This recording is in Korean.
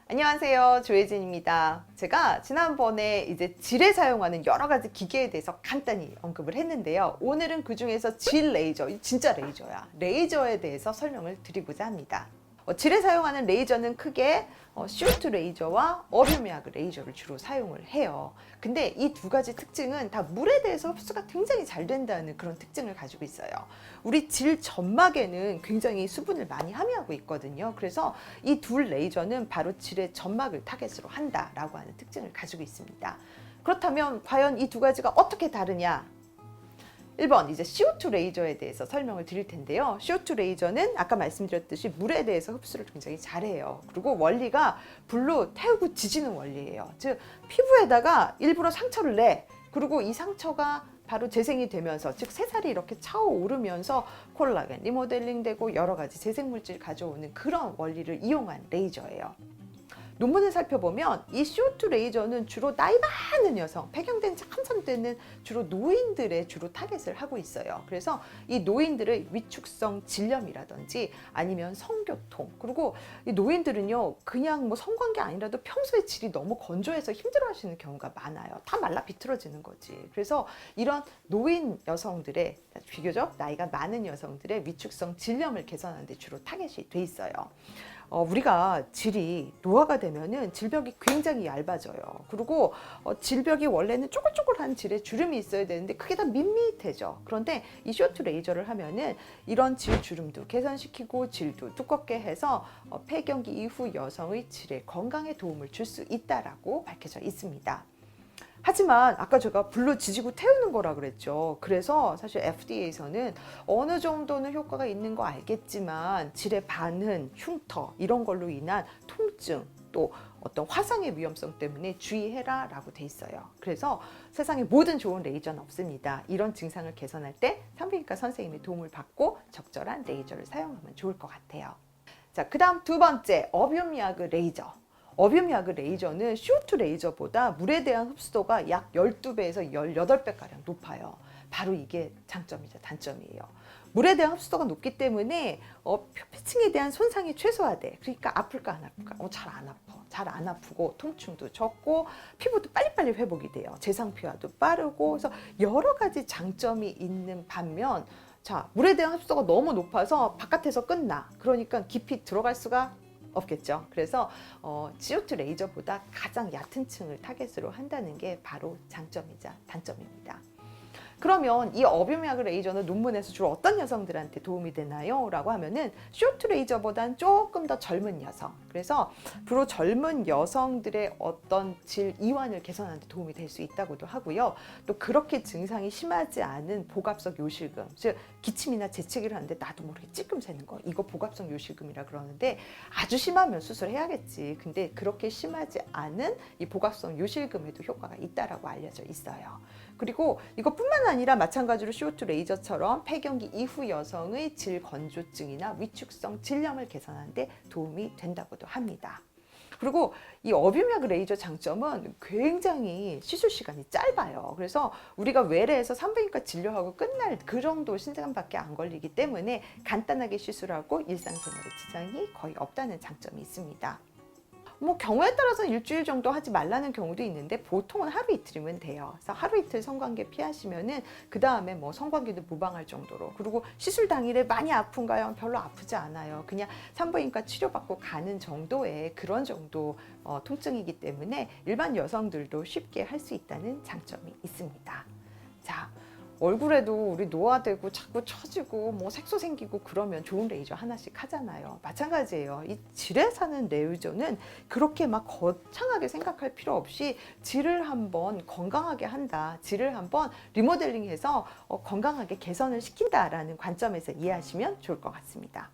안녕하세요, 조혜진입니다. 제가 지난번에 이제 질에 사용하는 여러 가지 기계에 대해서 간단히 언급을 했는데요. 오늘은 그 중에서 질 레이저, 진짜 레이저야. 레이저에 대해서 설명을 드리고자 합니다. 질에 사용하는 레이저는 크게 CO2 레이저와 어류미학 레이저를 주로 사용을 해요. 근데 이 두 가지 특징은 다 물에 대해서 흡수가 굉장히 잘 된다는 그런 특징을 가지고 있어요. 우리 질 점막에는 굉장히 수분을 많이 함유하고 있거든요. 그래서 이 둘 레이저는 바로 질의 점막을 타겟으로 한다라고 하는 특징을 가지고 있습니다. 그렇다면 과연 이 두 가지가 어떻게 다르냐? 1번 이제 CO2 레이저에 대해서 설명을 드릴 텐데요. CO2 레이저는 아까 말씀드렸듯이 물에 대해서 흡수를 굉장히 잘해요. 그리고 원리가 불로 태우고 지지는 원리예요. 즉 피부에다가 일부러 상처를 내. 그리고 이 상처가 바로 재생이 되면서, 즉 새살이 이렇게 차오르면서 콜라겐 리모델링 되고 여러 가지 재생물질 가져오는 그런 원리를 이용한 레이저예요. 논문을 살펴보면 이 CO2 레이저는 주로 나이 많은 여성, 폐경된 지 한참 되는 주로 노인들의 주로 타겟을 하고 있어요. 그래서 이 노인들의 위축성 질염이라든지 아니면 성교통, 그리고 이 노인들은요 그냥 뭐 성관계 아니라도 평소에 질이 너무 건조해서 힘들어하시는 경우가 많아요. 다 말라 비틀어지는 거지. 그래서 이런 노인 여성들의, 비교적 나이가 많은 여성들의 위축성 질염을 개선하는 데 주로 타겟이 돼 있어요. 우리가 질이 노화가 되면은 질벽이 굉장히 얇아져요. 그리고 질벽이 원래는 쪼글쪼글한 질에 주름이 있어야 되는데 그게 다 밋밋해져. 그런데 이 CO2 레이저를 하면은 이런 질 주름도 개선시키고 질도 두껍게 해서 폐경기 이후 여성의 질의 건강에 도움을 줄 수 있다라고 밝혀져 있습니다. 하지만 아까 제가 불로 지지고 태우는 거라 그랬죠. 그래서 사실 FDA에서는 어느 정도는 효과가 있는 거 알겠지만 질의 반응, 흉터 이런 걸로 인한 통증 또 어떤 화상의 위험성 때문에 주의해라 라고 돼 있어요. 그래서 세상에 모든 좋은 레이저는 없습니다. 이런 증상을 개선할 때 산부인과 선생님의 도움을 받고 적절한 레이저를 사용하면 좋을 것 같아요. 자, 그 다음 두 번째, 어뷰미하그 레이저. 어뷰미하그 레이저는 CO2 레이저보다 물에 대한 흡수도가 약 12배에서 18배가량 높아요. 바로 이게 장점이자 단점이에요. 물에 대한 흡수도가 높기 때문에 표피층에 대한 손상이 최소화돼. 그러니까 아플까 안 아플까? 잘 안 아파. 잘 안 아프고 통증도 적고 피부도 빨리빨리 회복이 돼요. 재상피화도 빠르고. 그래서 여러 가지 장점이 있는 반면, 자, 물에 대한 흡수도가 너무 높아서 바깥에서 끝나. 그러니까 깊이 들어갈 수가 없겠죠. 그래서 CO2 레이저보다 가장 얕은 층을 타겟으로 한다는 게 바로 장점이자 단점입니다. 그러면 이 어뷰미하그 레이저는 논문에서 주로 어떤 여성들한테 도움이 되나요? 라고 하면은 CO2 레이저보다는 조금 더 젊은 여성, 그래서 주로 젊은 여성들의 어떤 질 이완을 개선하는 데 도움이 될 수 있다고도 하고요. 또 그렇게 증상이 심하지 않은 복압성 요실금, 즉 기침이나 재채기를 하는데 나도 모르게 찔끔 새는 거, 이거 복압성 요실금이라 그러는데 아주 심하면 수술해야겠지. 근데 그렇게 심하지 않은 이 복압성 요실금에도 효과가 있다라고 알려져 있어요. 그리고 이것뿐만 아니라 마찬가지로 CO2 레이저처럼 폐경기 이후 여성의 질 건조증이나 위축성 질염을 개선하는 데 도움이 된다고도 합니다. 그리고 이 어뷰미하그 레이저 장점은 굉장히 시술 시간이 짧아요. 그래서 우리가 외래에서 산부인과 진료하고 끝날 그 정도 시간밖에 안 걸리기 때문에 간단하게 시술하고 일상생활에 지장이 거의 없다는 장점이 있습니다. 뭐 경우에 따라서 일주일 정도 하지 말라는 경우도 있는데 보통은 하루 이틀이면 돼요. 그래서 하루 이틀 성관계 피하시면은 그 다음에 뭐 성관계도 무방할 정도로, 그리고 시술 당일에 많이 아픈가요? 별로 아프지 않아요. 그냥 산부인과 치료받고 가는 정도의 그런 정도 통증이기 때문에 일반 여성들도 쉽게 할 수 있다는 장점이 있습니다. 자, 얼굴에도 우리 노화되고 자꾸 처지고 뭐 색소 생기고 그러면 좋은 레이저 하나씩 하잖아요. 마찬가지예요. 이 질에 사는 레이저는 그렇게 막 거창하게 생각할 필요 없이 질을 한번 건강하게 한다, 질을 한번 리모델링해서 건강하게 개선을 시킨다라는 관점에서 이해하시면 좋을 것 같습니다.